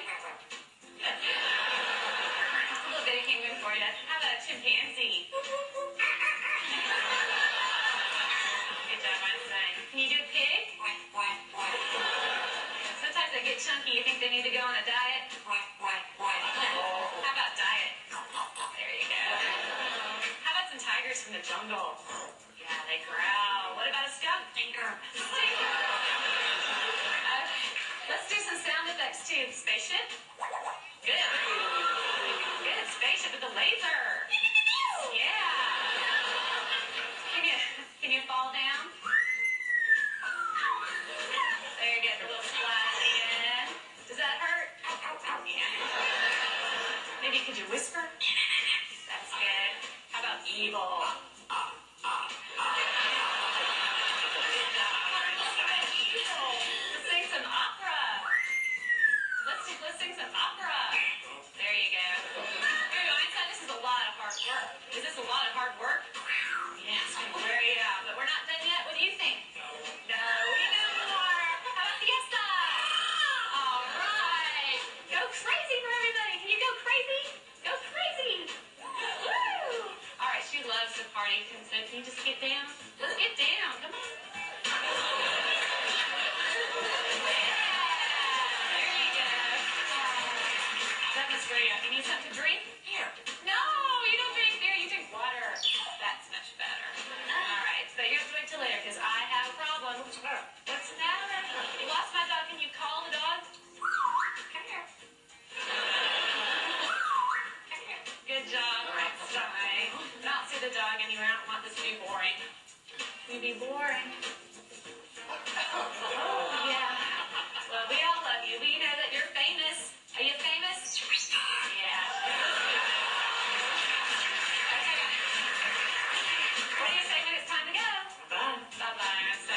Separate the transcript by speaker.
Speaker 1: A little bitty penguin for you. How about a chimpanzee? Good job, Einstein. Can you do a pig? Sometimes they get chunky. You think they need to go on a diet? How about diet? There you go. How about some tigers from the jungle? Yeah, they growl. What about a skunk? Stinker. Let's do some sound effects too. Spaceship? Good. Good. Spaceship with the laser. Yeah. Can you fall down? There you go. A little splash again. Does that hurt? Yeah. Maybe could you whisper? That's good. How about evil? Let's sing some opera. Let's sing some opera. There you go. Here you go, Einstein. This is a lot of hard work. Is this a lot of hard work? Yes, we wear you out. But we're not done yet. What do you think? No, we know more. How about fiesta? All right. Go crazy for everybody. Can you go crazy? Go crazy. Woo! All right, she loves to party. So can you just get down? Let's get down. Come on. You need something to drink? Here. No, you don't drink beer. You drink water. That's much better. All right, but you have to wait till later because I have a problem. What's the matter? What's the matter? You lost my dog. Can you call the dog? Come here. Come here. Good job, Einstein. Not see the dog anywhere. I don't want this to be boring. You'd be boring. Oh, yeah. Well, we all love you. We know that you're famous. Are you famous? Superstar. Yeah. Okay. What do you say when it's time to go? Bye. Bye-bye.